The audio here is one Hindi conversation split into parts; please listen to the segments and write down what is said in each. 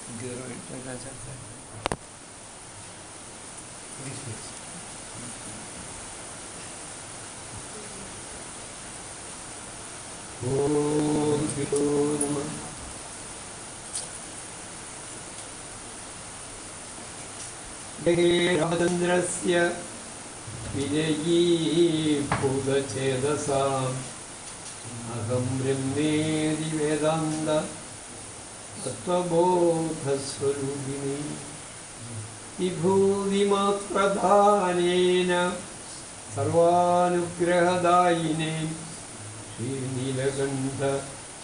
करना चाहता है। ओम नमः। रामचंद्रस्य विजयी भूतचेतसाम् अहं ब्रह्मेदि वेदान्त तत्त्वबोधस्वरूपिणी विभूतिमात्रदानेन सर्वानुग्रहदायिने श्रीनीलकण्ठ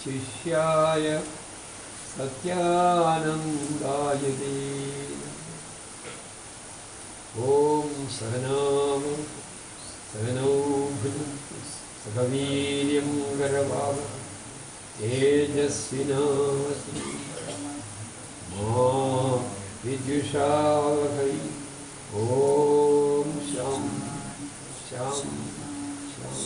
शिष्याय सत्यानन्दाय ते ओम सहनाम सहनौ भुनक्तु सह वीर्यं करवावहै तेजस्विनावतु मा विद्विषावहै। ओम शं शं शं।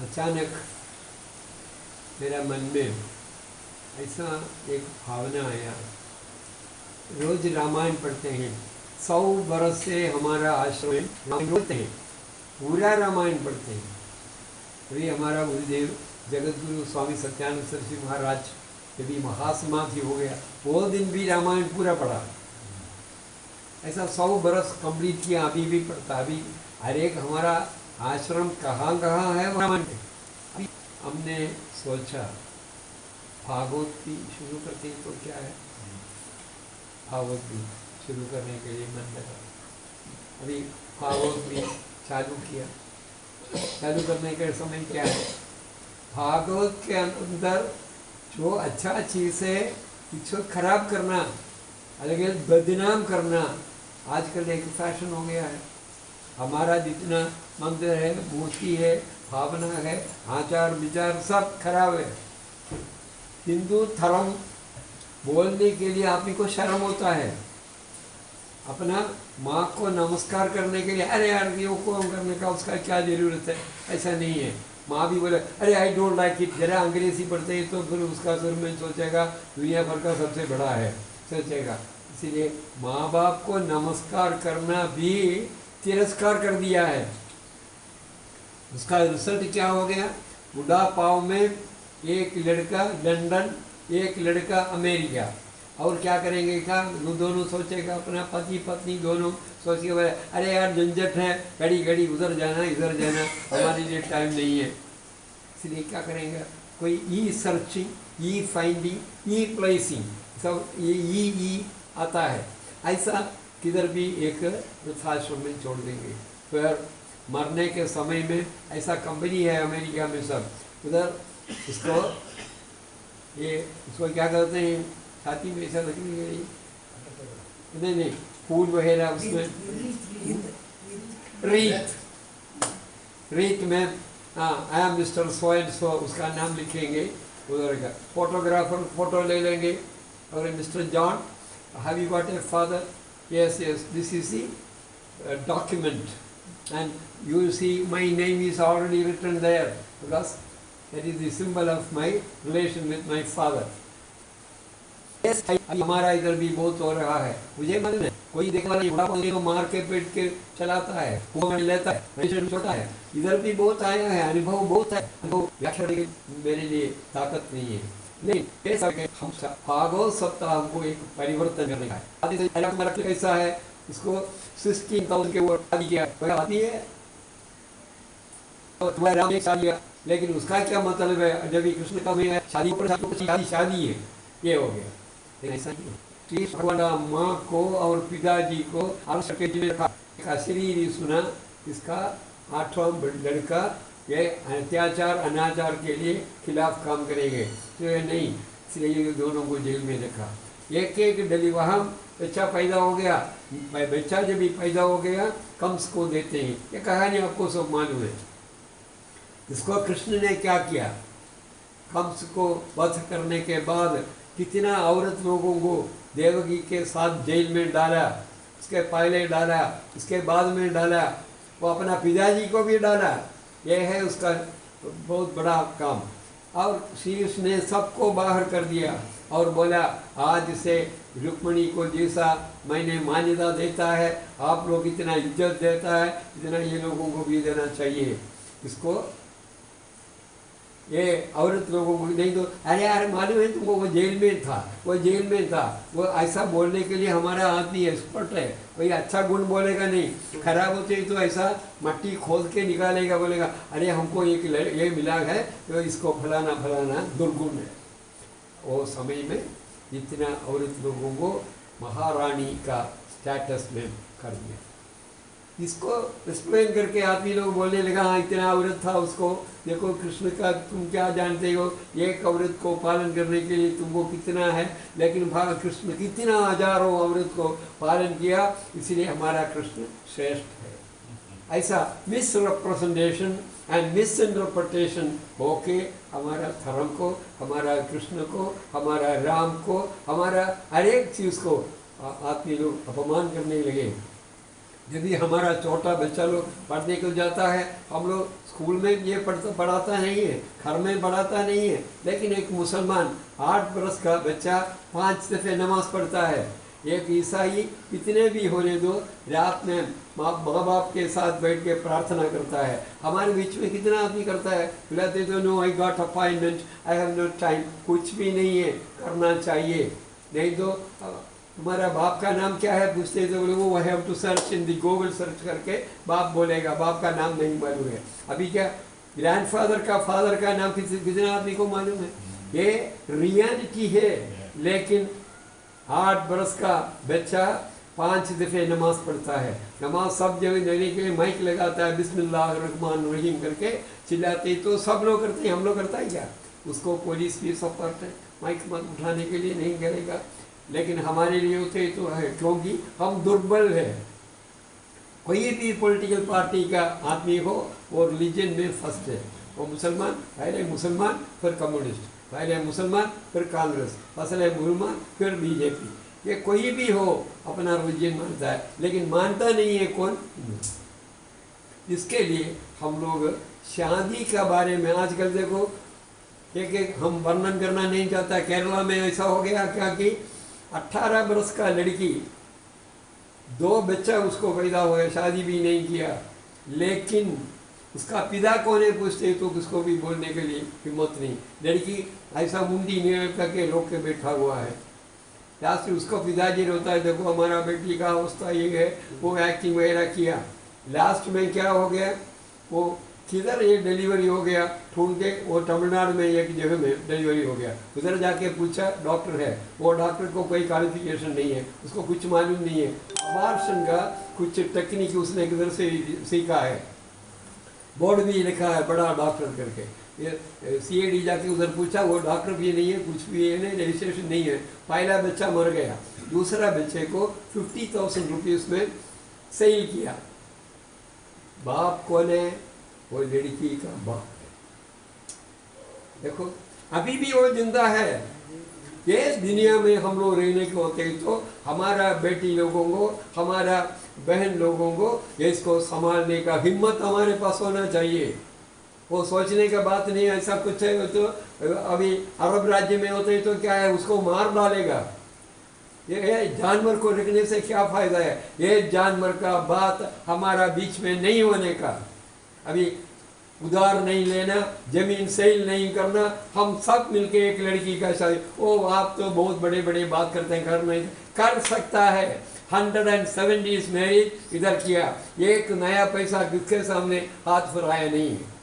अचानक मेरा मन में ऐसा एक भावना आया। रोज रामायण पढ़ते हैं, 100 बरस से हमारा आश्रम में रामायण पढ़ते हैं, पूरा रामायण पढ़ते हैं। अभी हमारा गुरुदेव जगतगुरु स्वामी सत्यानंद सरस्वती महाराज यदि महासमाधि हो गया, वो दिन भी रामायण पूरा पढ़ा। ऐसा 100 बरस कंप्लीट किया, अभी भी पढ़ता। अभी हर एक हमारा आश्रम कहाँ कहाँ है रामायण में। हमने सोचा भागवत भी शुरू करते हैं तो क्या है, भागवत भी शुरू करने के लिए मन लगा। अभी भागवत भी चालू किया। चालू करने के समय क्या है, भागवत के अंदर जो अच्छा चीज़ है उसको खराब करना, अलग बदनाम करना आजकल एक फैशन हो गया है। हमारा जितना मंदिर है, मूर्ति है, भावना है, आचार विचार सब खराब है। हिंदू धर्म बोलने के लिए आप ही को शर्म होता है। अपना माँ को नमस्कार करने के लिए अरे यार ये कौन करने का, उसका क्या ज़रूरत है, ऐसा नहीं है। माँ भी बोले अरे आई डोंट लाइक इट, जरा अंग्रेजी पढ़ते हैं तो फिर उसका सिर में सोचेगा दुनिया भर का सबसे बड़ा है, सोचेगा। इसीलिए माँ बाप को नमस्कार करना भी तिरस्कार कर दिया है। उसका रिजल्ट क्या हो गया, बुढ़ापाव में एक लड़का लंदन, एक लड़का अमेरिका, और क्या करेंगे, क्या वो दोनों सोचेगा, अपना पति पत्नी दोनों सोच के बोले अरे यार झंझट है, घड़ी घड़ी उधर जाना इधर जाना, हमारे लिए टाइम नहीं है। इसलिए क्या करेंगे, कोई ई सर्चिंग, ई फाइंडिंग, ई प्लेसिंग, सब ये ई आता है। ऐसा किधर भी एक वृद्धाश्रम में छोड़ देंगे। फिर मरने के समय में ऐसा कंपनी है अमेरिका में, सब उधर उसको क्या करते हैं, छाती में ऐसा लगनी गई, नहीं फूल वगैरह उसमें रीत में I am mister so and so, उसका नाम लिखेंगे उधर का। फोटोग्राफर फोटो ले लेंगे, और mister John have you got a father, yes yes this is the document and you see my name is already written there because that is the symbol of my relation with my father. Yes, हमारा इधर भी बहुत हो रहा है, मुझे मालूम है। कोई देखने वाला बुढ़ापा को मार के पेट के चलाता है, कुआं में लेता है, पेशेंट छोटा है। इधर भी बहुत आया है, अनुभव बहुत है, अनुभव व्याख्या मेरे लिए ताकत नहीं है। नहीं हम भागवत सप्ताह हमको एक परिवर्तन करने का है। कैसा है, इसको 16,000 के ऊपर शादी किया आती है, तो तुम्हारा राम एक शादी है, लेकिन उसका क्या मतलब है, जब कृष्ण का है शादी पर शादी है, ये हो गया। ऐसा नहीं, श्री भगवान माँ को और पिताजी को रखा, शरीर सुना, इसका 8वां लड़का ये अत्याचार अनाचार के लिए खिलाफ काम करेंगे, तो ये नहीं, इसलिए ये दोनों को जेल में रखा। एक डली वहाँ बच्चा पैदा हो गया, बच्चा जब भी पैदा हो गया कंस को देते हैं। ये कहानी आपको सब मालूम है। इसको कृष्ण ने क्या किया, कंस को वध करने के बाद कितना औरत लोगों को देवकी के साथ जेल में डाला, उसके पहले डाला, उसके बाद में डाला, वो अपना पिताजी को भी डाला, यह है उसका बहुत बड़ा काम। और श्री कृष्ण ने सबको बाहर कर दिया और बोला आज से रुक्मिणी को जैसा मैंने मान्यता देता है, आप लोग इतना इज्जत देता है, इतना ये लोगों को भी देना चाहिए। इसको ये औरत लोगों को नहीं तो अरे यार मालूम है तुमको वो जेल में था, वो जेल में था, वो ऐसा बोलने के लिए हमारा आदमी एक्सपर्ट है, कोई अच्छा गुण बोलेगा नहीं, खराब होते ही तो ऐसा मट्टी खोद के निकालेगा, बोलेगा अरे हमको ये मिला है तो इसको फलाना फलाना दुर्गुण है। वो समय में इतना औरत लोगों को महारानी का स्टेटस में कर दिया। इसको एक्सप्लेन करके आदमी लोग बोलने लगा हाँ इतना औरत था उसको, देखो कृष्ण का तुम क्या जानते हो, एक औरत को पालन करने के लिए तुमको कितना है, लेकिन कृष्ण कितना हजारों औरत को पालन किया, इसलिए हमारा कृष्ण श्रेष्ठ है। ऐसा miss representation and miss interpretation होके हमारा धर्म को, हमारा कृष्ण को, हमारा राम को, हमारा हर एक चीज़ को आदमी लोग अपमान करने लगे। यदि हमारा छोटा बच्चा लोग पढ़ने को जाता है, हम लोग स्कूल में ये पढ़ाता नहीं है, घर में पढ़ाता नहीं है, लेकिन एक मुसलमान 8 बरस का बच्चा 5 दफ़े नमाज पढ़ता है। एक ईसाई कितने भी होने दो रात में माँ बाप के साथ बैठ के प्रार्थना करता है। हमारे बीच में कितना आदमी करता है, बुलाते तो no I got appointment, I have no time, कुछ भी नहीं है, करना चाहिए। नहीं तो तुम्हारा बाप का नाम क्या है पूछते तो लोगों वो have to search in the Google, search करके बाप बोलेगा, बाप का नाम नहीं मालूम है। अभी क्या ग्रैंडफादर का फादर का नाम कितने आदमी को मालूम है? ये रियलिटी है। लेकिन 8 बरस का बच्चा 5 दफ़े नमाज पढ़ता है, नमाज सब जगह देने के लिए माइक लगाता है, बिस्मिल्लाह रहमान रहीम करके चिल्लाते, तो सब लोग करते हैं, हम लोग करता है क्या? उसको पुलिस भी सपोर्ट है, माइक मत उठाने के लिए नहीं करेगा, लेकिन हमारे लिए होते तो है, क्योंकि हम दुर्बल है। कोई भी पॉलिटिकल पार्टी का आदमी हो वो रिलीजन में फर्स्ट है, वो मुसलमान पहले मुसलमान फिर कम्युनिस्ट, पहले मुसलमान फिर कांग्रेस, पहले मुसलमान फिर बीजेपी, ये कोई भी हो अपना रिलीजन मानता है, लेकिन मानता नहीं है कौन? इसके लिए हम लोग शादी का बारे में आजकल देखो एक हम वर्णन करना नहीं चाहता। केरला में ऐसा हो गया क्या कि 18 बरस का लड़की, 2 बच्चा उसको पैदा हुआ, शादी भी नहीं किया, लेकिन उसका पिता कौन है पूछते तो उसको भी बोलने के लिए हिम्मत नहीं। लड़की ऐसा मुंडी नहीं करके रोक के बैठा हुआ है। लास्ट उसको पिताजी रोता है, देखो हमारा बेटी का अवस्था ये है, वो एक्टिंग वगैरह किया। लास्ट में क्या हो गया, वो किधर ये डिलीवरी हो गया ढूंढ के, वो तमिलनाडु में एक जगह में डिलीवरी हो गया। उधर जाके पूछा, डॉक्टर है, वो डॉक्टर को कोई क्वालिफिकेशन नहीं है, उसको कुछ मालूम नहीं है, अबार्शन का कुछ टेक्निक उसने किधर से सीखा है, बोर्ड भी लिखा है बड़ा डॉक्टर करके। ये CAD जाके उधर पूछा, वो डॉक्टर भी नहीं है, कुछ भी है नहीं, रजिस्ट्रेशन नहीं है। पहला बच्चा मर गया, दूसरा बच्चे को 50,000 रुपीज़ में सेल किया। बाप कौन है? वो लड़की का बाप है। देखो अभी भी वो जिंदा है। ये दुनिया में हम लोग रहने के होते हैं तो हमारा बेटी लोगों को, हमारा बहन लोगों को इसको संभालने का हिम्मत हमारे पास होना चाहिए। वो सोचने का बात नहीं है ऐसा कुछ है तो अभी अरब राज्य में होते तो क्या है, उसको मार डालेगा। ये जानवर को रखने से क्या फायदा है? ये जानवर का बात हमारा बीच में नहीं होने का। अभी उधार नहीं लेना, जमीन सेल नहीं करना, हम सब मिलके एक लड़की का शादी, ओ आप तो बहुत बड़े बड़े बात करते हैं, कर नहीं कर सकता है। 170 मैरिज इधर किया, एक नया पैसा किसके सामने हाथ फैलाया नहीं है।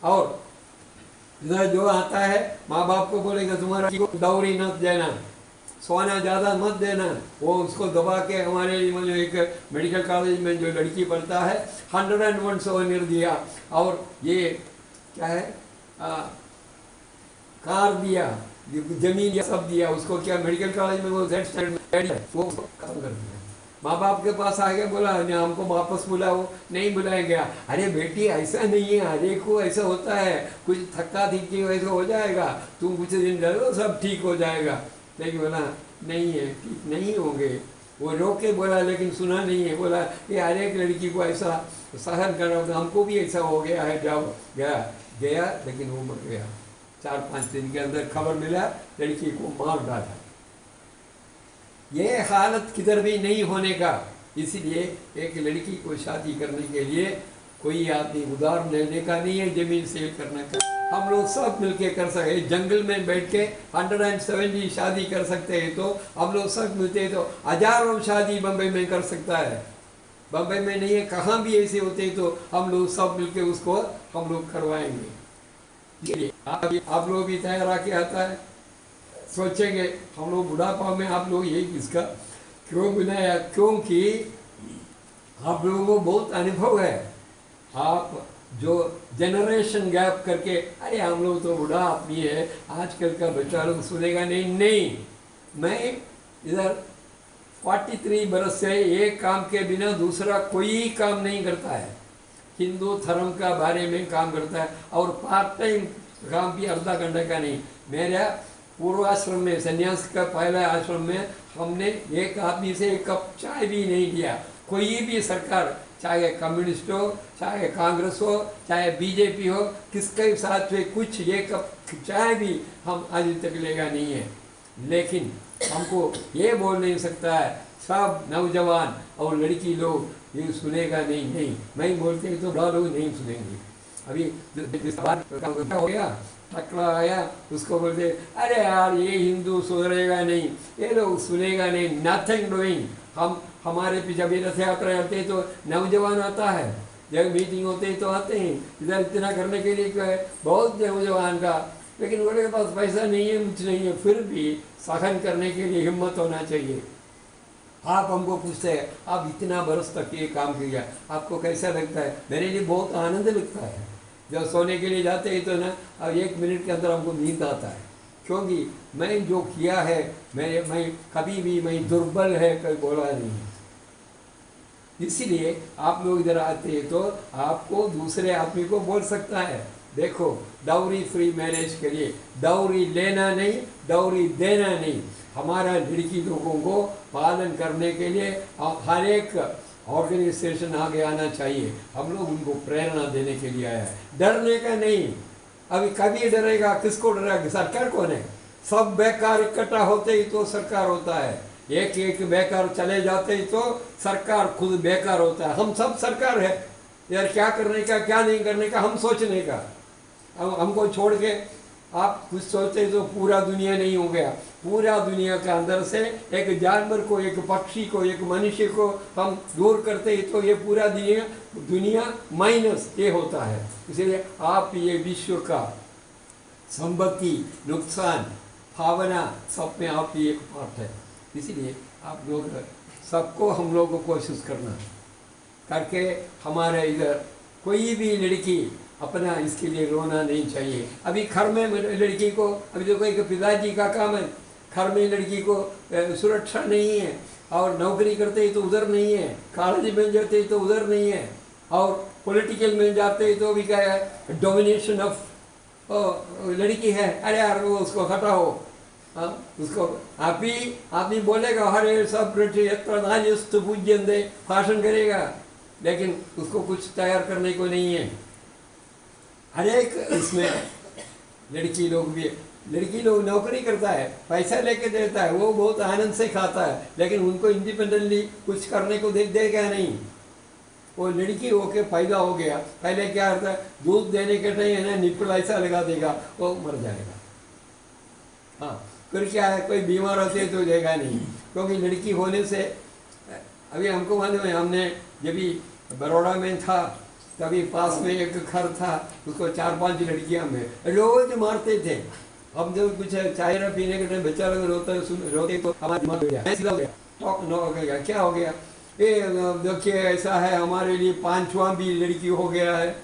और इधर जो आता है माँ बाप को बोलेगा तुम्हारा दौरी न देना, सोना ज़्यादा मत देना, वो उसको दबा के हमारे एक मेडिकल कॉलेज में जो लड़की पढ़ता है 101 सोनेर दिया, और ये क्या है कार दिया, जमीन या सब दिया उसको, क्या मेडिकल कॉलेज में वो वो काम कर दिया। माँ बाप के पास आ गया, बोला हमको वापस बुलाओ, नहीं बुलाया गया। अरे बेटी ऐसा नहीं है, हर एक को ऐसा होता है, कुछ थक्का थिक्की वैसा हो जाएगा, तुम कुछ दिन रहो सब ठीक हो जाएगा। लेकिन बोला नहीं है, ठीक नहीं होंगे, वो रोके बोला लेकिन सुना नहीं है, बोला ये हर एक लड़की को ऐसा सहन करना होता, हमको भी ऐसा हो गया है। जब गया लेकिन वो मर गया। 4-5 दिन के अंदर खबर मिला लड़की को मार डाला। ये हालत किधर भी नहीं होने का। इसीलिए एक लड़की को शादी करने के लिए कोई आदमी उधार लेने का नहीं है, जमीन सेल करने का। हम लोग सब मिलके कर सकते, जंगल में बैठ के 170 शादी कर सकते हैं। तो हम लोग सब मिलते हैं तो हजारों शादी बम्बई में कर सकता है। बम्बई में नहीं है, कहाँ भी ऐसे होते हैं तो हम लोग सब मिलके उसको हम लोग करवाएंगे। आप लोग भी तैयार आके आता है, सोचेंगे हम लोग बुढ़ापा में आप लोग ये किसका क्यों बनाया, क्योंकि आप लोगों को बहुत अनुभव है। आप जो जनरेशन गैप करके अरे हम लोग तो बूढ़ा आदमी है, आजकल का बच्चा लोग सुनेगा नहीं। मैं इधर 43 बरस से एक काम के बिना दूसरा कोई काम नहीं करता है। हिंदू धर्म का बारे में काम करता है और पार्ट टाइम काम भी आधा घंटे का नहीं। मेरा पूर्वाश्रम में संन्यास का पहला आश्रम में हमने एक आदमी से एक कप चाय भी नहीं लिया। कोई भी सरकार, चाहे कम्युनिस्ट हो, चाहे कांग्रेस हो, चाहे बीजेपी हो, किसके साथ में कुछ एक कप चाय भी हम आज तक लेगा नहीं है। लेकिन हमको ये बोल नहीं सकता है सब नौजवान और लड़की लोग ये सुनेगा नहीं। मैं बोलते तो बड़ा लोग नहीं सुनेंगे। अभी इस बार हो गया, टकरा आया, उसको बोलते अरे यार ये हिंदू सुधरेगा नहीं, ये लोग सुनेगा नहीं, नथिंग डूइंग। हमारे पीछे अभी रथ यात्रा करते हैं तो नौजवान आता है, जब मीटिंग होते हैं तो आते हैं। इधर इतना करने के लिए क्या है, बहुत नौजवान का, लेकिन उनके पास पैसा नहीं है, कुछ नहीं है, फिर भी सहन करने के लिए हिम्मत होना चाहिए। आप हमको पूछते हैं आप इतना बरस तक ये काम किया, आपको कैसा लगता है? मेरे लिए बहुत आनंद लगता है। जब सोने के लिए जाते हैं तो ना अब 1 मिनट के अंदर हमको नींद आता है, क्योंकि मैं जो किया है मैं कभी भी मैं दुर्बल है कभी बोला नहीं है। इसीलिए आप लोग इधर आते हैं तो आपको दूसरे आदमी को बोल सकता है देखो डाउरी फ्री मैरिज के लिए डाउरी लेना नहीं, डाउरी देना नहीं। हमारा लड़की लोगों को पालन करने के लिए हर एक ऑर्गेनाइजेशन आगे आना चाहिए। हम लोग उनको प्रेरणा देने के लिए आया है, डरने का नहीं। अभी कभी डरेगा, किसको डरेगा? सरकार कौन है? सब बेकार इकट्ठा होते ही तो सरकार होता है। एक एक बेकार चले जाते ही तो सरकार खुद बेकार होता है। हम सब सरकार है यार, क्या करने का क्या नहीं करने का हम सोचने का। अब हमको छोड़ के आप कुछ सोचते तो पूरा दुनिया नहीं हो गया। पूरा दुनिया के अंदर से एक जानवर को, एक पक्षी को, एक मनुष्य को हम दूर करते ही तो ये पूरा दुनिया माइनस ये होता है। इसलिए आप ये विश्व का संपत्ति, नुकसान, भावना सब में आप ही एक पार्ट है। इसलिए आप लोग सबको हम लोग को कोशिश करना करके हमारे इधर कोई भी लड़की अपना इसके लिए रोना नहीं चाहिए। अभी घर में लड़की को, अभी देखो एक पिताजी का काम है, घर में लड़की को सुरक्षा नहीं है, और नौकरी करते ही तो उधर नहीं है, कॉलेज में जाते ही तो उधर नहीं है, और पॉलिटिकल में जाते ही तो भी क्या है डोमिनेशन ऑफ लड़की है। अरे यार वो उसको हटाओ, उसको आप ही बोलेगा हरे सब पूज्यंदे भाषण करेगा, लेकिन उसको कुछ तैयार करने को नहीं है। हर एक इसमें लड़की लोग नौकरी करता है, पैसा लेके देता है, वो बहुत आनंद से खाता है, लेकिन उनको इंडिपेंडेंटली कुछ करने को देगा नहीं। वो लड़की होके पैदा हो गया, पहले क्या होता है दूध देने के टाइम है ना निप्पल ऐसा लगा देगा, वो मर जाएगा। हाँ, फिर क्या है कोई बीमार होते है तो देगा नहीं, क्योंकि लड़की होने से अभी हमको मालूम है, हमने जब भी बड़ौदा में था तभी पास में एक घर था, उसको 4-5 लड़कियां में रोज मारते थे। हम जब कुछ चाय ना पीने के टाइम बच्चा लोग रोते तो हमारा दिमाग हो गया, क्या हो गया, ये देखिए ऐसा है, हमारे लिए 5वां भी लड़की हो गया है।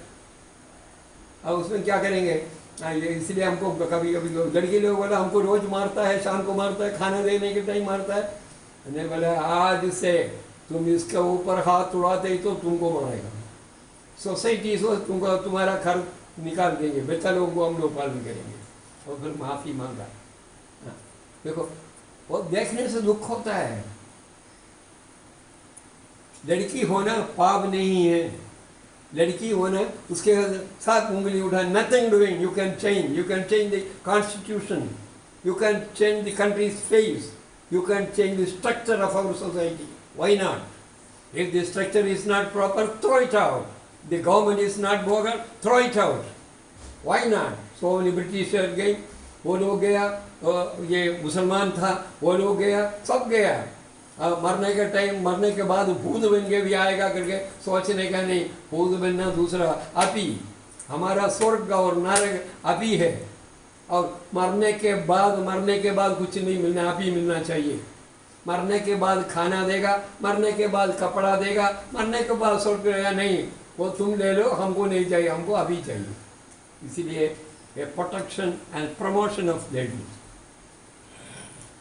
अब उसमें क्या करेंगे? इसलिए हमको कभी कभी लड़की लोग बोला हमको रोज मारता है, शाम को मारता है, खाना देने के टाइम मारता है। मैंने बोला आज से तुम इसके ऊपर हाथ उड़ाते ही तो तुमको मारेगा, सोसाइटी से तुमको तुम्हारा घर निकाल देंगे, बच्चा लोगों को हम लोग पालन करेंगे। और फिर माफ़ी मांगा। देखो वो देखने से दुख होता है, लड़की होना पाप नहीं है, लड़की होना उसके साथ उंगली उठा, nothing doing, you can change the constitution, you can change the countries face, you can change the structure of our society. Why not? If the structure is not proper, throw it out. The government is not bogus, throw it out. Why not? So many Britishers गए, वो लोग गया, ये मुसलमान था, वो लोग गया, सब गया। मरने का टाइम, मरने के बाद भूत बन के भी आएगा करके सोचने का नहीं, भूत बनना दूसरा, आप ही हमारा स्वर्ग और नरक आप ही है। और मरने के बाद कुछ नहीं मिलना, आप ही मिलना चाहिए। मरने के बाद खाना देगा, मरने के बाद कपड़ा देगा, मरने के बाद स्वर्ग रहेगा नहीं, वो तुम ले लो, हमको नहीं चाहिए, हमको अभी चाहिए। इसीलिए ये protection and promotion of ladies,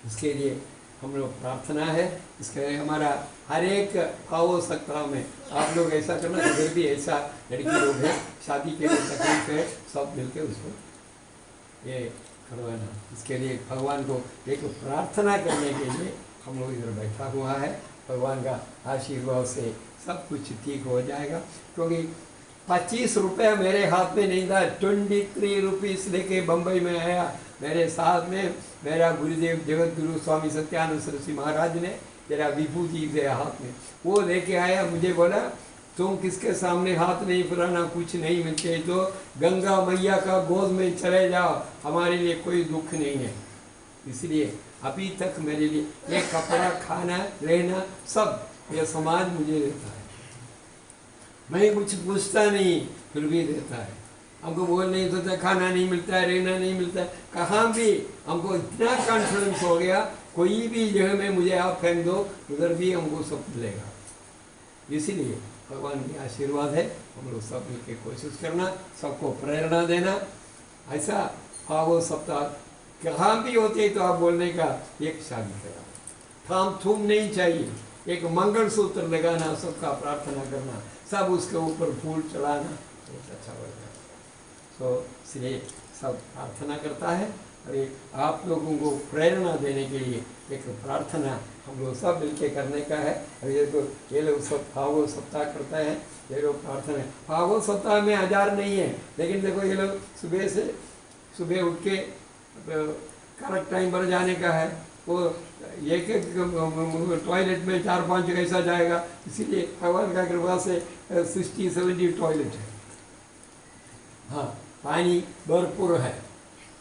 इसके लिए हम लोग प्रार्थना है। इसके लिए हमारा हर एक भाव सप्ताह में आप लोग ऐसा करना, अगर भी ऐसा लड़की लोग हैं शादी के लिए तकलीफ है, सब मिलके उसको ये करवाना। इसके लिए भगवान को एक प्रार्थना करने के लिए हम लोग इधर बैठा हुआ है। भगवान का आशीर्वाद से सब कुछ ठीक हो जाएगा। क्योंकि 25 रुपये मेरे हाथ में नहीं था, 23 रुपीज़ लेके बम्बई में आया। मेरे साथ में मेरा गुरुदेव जगत गुरु स्वामी सत्यानंद सरस्वती महाराज ने मेरा विभूति दिया हाथ में, वो लेके आया। मुझे बोला तुम किसके सामने हाथ नहीं फैलाना, कुछ नहीं मिलते तो गंगा मैया का गोद में चले जाओ, हमारे लिए कोई दुख नहीं है। इसलिए अभी तक मेरे लिए ये कपड़ा, खाना, रहना सब ये समाज मुझे देता है। मैं कुछ पूछता नहीं, फिर भी देता है। हमको बोल नहीं होता, खाना नहीं मिलता है, रहना नहीं मिलता है, कहाँ भी हमको इतना कॉन्फिडेंस हो गया, कोई भी जगह में मुझे आप फेंक दो, उधर भी हमको सब मिलेगा। इसीलिए भगवान की आशीर्वाद है, हम लोग सब मिलकर कोशिश करना, सबको प्रेरणा देना। ऐसा भाव सप्ताह कहाँ भी होते तो आप बोलने का एक शादी करा, थाम थूम नहीं चाहिए, एक मंगलसूत्र लगाना, सबका प्रार्थना करना, सब उसके ऊपर फूल चढ़ाना, बहुत अच्छा होगा। तो इसलिए सब प्रार्थना करता है। और एक आप लोगों को प्रेरणा देने के लिए एक प्रार्थना हम लोग सब मिलके करने का है। और ये लोग सब भागवत सप्ताह करता है, ये लोग प्रार्थना है। भागवत सप्ताह में 1000 नहीं है, लेकिन देखो ये लोग सुबह उठ के करेक्ट टाइम पर जाने का है। वो एक टॉयलेट में 4-5 ऐसा जाएगा, इसीलिए भगवान का कृपा से 60-70 टॉयलेट है। हाँ, पानी भरपूर है,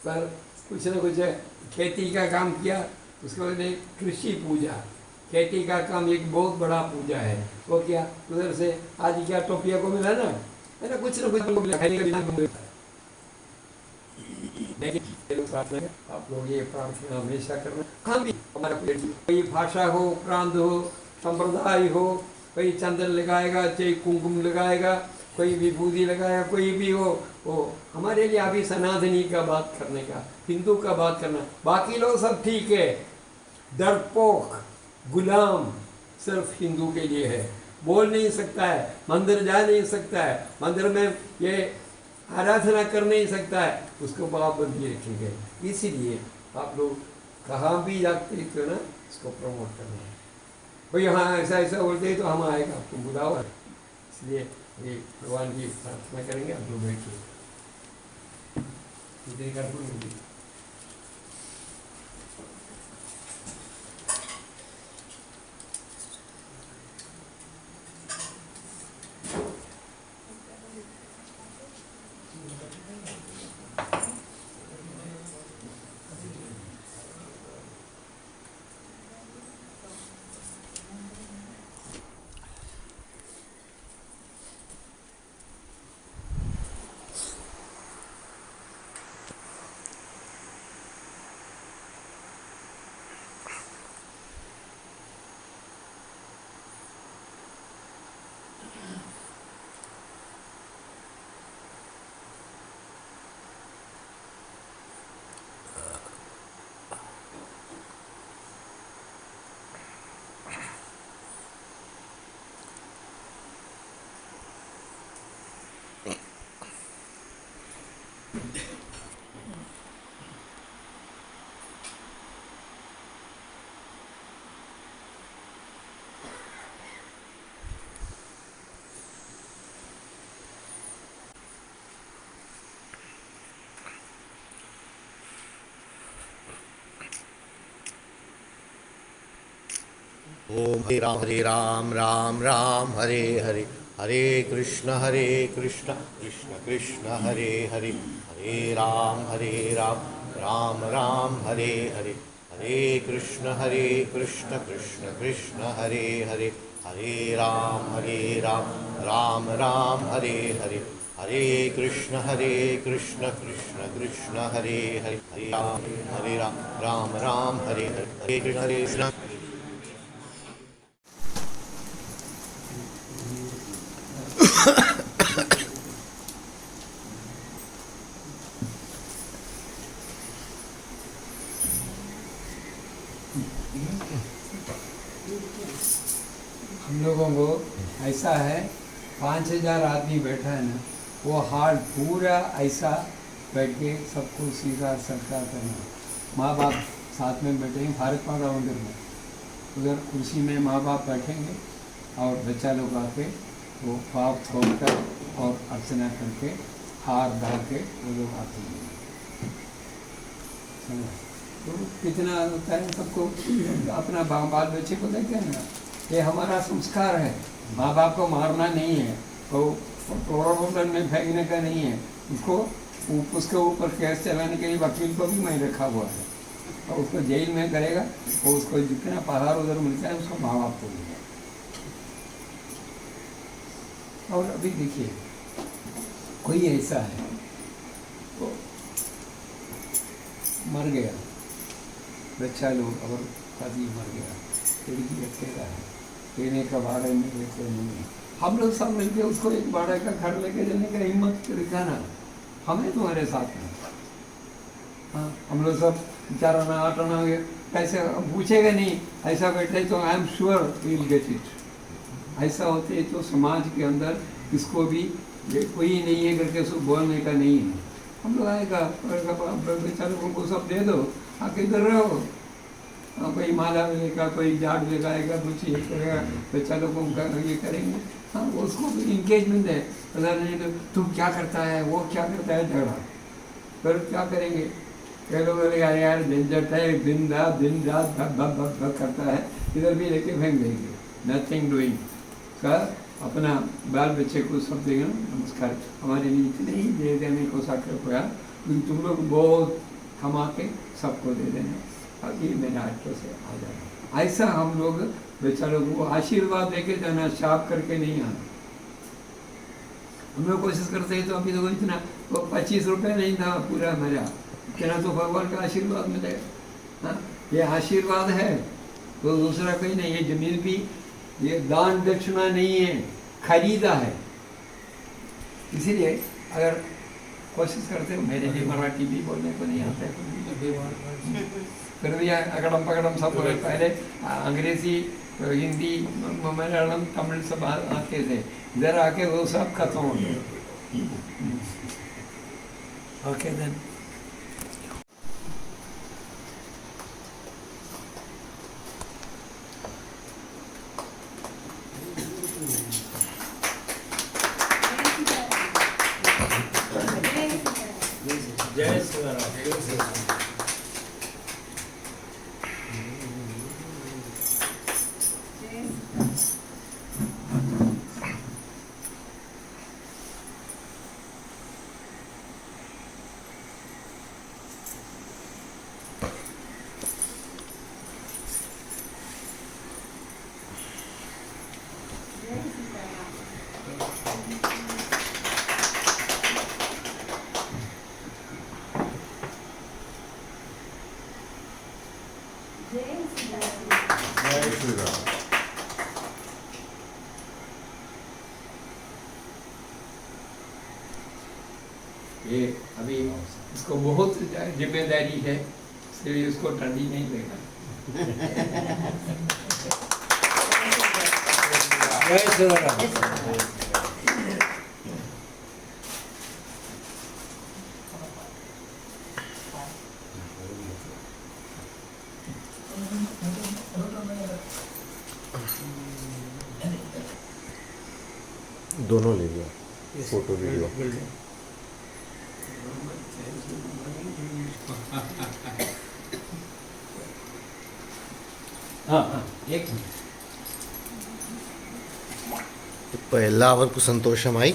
पर कुछ न कुछ खेती का काम किया, उसके बाद कृषि पूजा, खेती का काम एक बहुत बड़ा पूजा है। वो क्या उधर से आज क्या टोपिया को मिला ना, है ना, कुछ न कुछ लेकिन आप लोग ये प्रार्थना हमेशा करना। हम भी हमारा कोई भाषा हो, प्रांत हो, संप्रदाय हो, कोई चंदन लगाएगा, चाहे कुमकुम लगाएगा, कोई विभूति लगाया, कोई भी हो, वो हमारे लिए अभी सनातनी का बात करने का, हिंदू का बात करना। बाकी लोग सब ठीक है, डरपोक गुलाम सिर्फ हिंदू के लिए है। बोल नहीं सकता है, मंदिर जा नहीं सकता है, मंदिर में ये आराधना कर नहीं सकता है, उसको पाबंदी रखी गई। इसीलिए आप लोग कहाँ भी जाते हो ना, इसको प्रमोट करना है। भाई हाँ ऐसा ऐसा बोलते हैं तो हम आएगा, आपको बुलाओ। इसलिए ये भगवान की प्रार्थना करेंगे। आप लोग बैठिए। ओम हरे राम राम राम हरे हरे, हरे कृष्ण कृष्ण कृष्ण हरे हरे, हरे राम राम राम हरे हरे, हरे कृष्ण कृष्ण कृष्ण हरे हरे, हरे राम राम राम हरे हरे, हरे कृष्ण कृष्ण कृष्ण हरे हरे, हरे राम राम हरे हरे, हरे कृष्ण हम लोगों को ऐसा है 5,000 आदमी बैठा है ना, वो हाल पूरा ऐसा बैठ के सबको सीधा सत्कार करना। माँ बाप साथ में बैठेंगे भारत माता मंदिर में, उधर कुर्सी में माँ बाप बैठेंगे और बच्चा लोग आके वो पाप छोड़कर और अर्चना करके हार डाल के वो लोग आते हैं। तो कितना होता है सबको अपना बाल बच्चे को देखते हैं ना, ये हमारा संस्कार है। माँ बाप को मारना नहीं है, तो प्रलोभन में फेंकने का नहीं है। उसके ऊपर केस चलाने के लिए वकील को भी मैं रखा हुआ है, और उसको जेल में करेगा तो उसको जितना पहाड़ उधर मिलता है उसको माँ बाप को मिलेगा। और अभी देखिए कोई ऐसा है तो मर गया बच्चा लोग और पति मर गया, लड़की अकेला है, लेने का भाड़े में लेते नहीं है। हम लोग सब मिलके उसको एक भाड़े का घर लेके जाने का हिम्मत दिखाना हमें तुम्हारे साथ में। हाँ, हम लोग सब 4 आना 8 आना कैसे पूछेगा नहीं, ऐसा बैठे तो I am sure will get it. ऐसा होते तो समाज के अंदर किसको भी कोई नहीं है करके उसको बोलने का नहीं है। हम लोग आएगा बेचारों को सब दे दो, आके इधर रहो। कोई माला लेगा, कोई जाट लगाएगा, कुछ ये करेगा, बच्चा लोगों का ये करेंगे। हाँ, उसको भी इंगेजमेंट है, पता नहीं तो तू क्या करता है, वो क्या करता है, झगड़ा फिर क्या करेंगे। कई लोग यार झंझट है, दिन रात भग करता है, इधर भी लेके फेंक देंगे। नथिंग डूइंग का अपना बाल बच्चे को सब देगा नमस्कार, हमारे लिए इतने ही दे देने को साकर होया, लेकिन तुम लोग बहुत कमा के सबको दे देना, अब ये मेरा आटो से आ जाना। ऐसा हम लोग बेचारों को आशीर्वाद देके जाना, शाप करके नहीं आना। हम लोग कोशिश करते हैं तो अभी तो इतना तो 25 रुपये नहीं था पूरा मेरा, इतना तो भगवान का आशीर्वाद मिलेगा। हाँ, ये आशीर्वाद है तो दूसरा कोई नहीं है। जमीन भी ये दान दक्षिणा नहीं है, खरीदा है। इसीलिए अगर कोशिश करते हो, मेरे लिए मराठी भी बोलने को नहीं आता है, फिर भी अगड़म पगड़म सब पहले अंग्रेजी हिंदी मलयालम तमिल सब आते थे, इधर आके वो सब खत्म हो गए। ओके देन जय श्री राम। ये अभी इसको बहुत जिम्मेदारी है, इसलिए इसको ठंडी नहीं लेगा। जय श्री राम। दोनों ले लिया, फोटो वीडियो। हाँ हाँ, एक मिनट। അപ്പോൾ എല്ലാവർക്കും സന്തോഷമായി.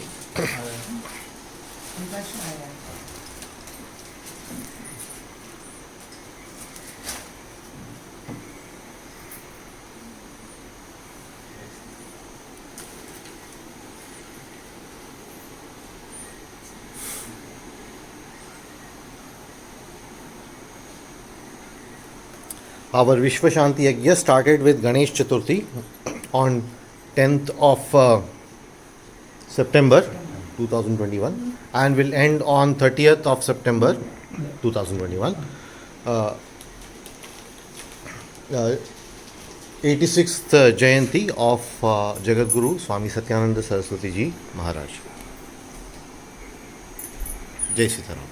Our Vishwa Shanti Yajna started with Ganesh Chaturthi on 10th of September 2021 and will end on 30th of September 2021. 86th Jayanti of Jagadguru Swami Satyananda Saraswati Ji Maharaj. Jai Sitaram.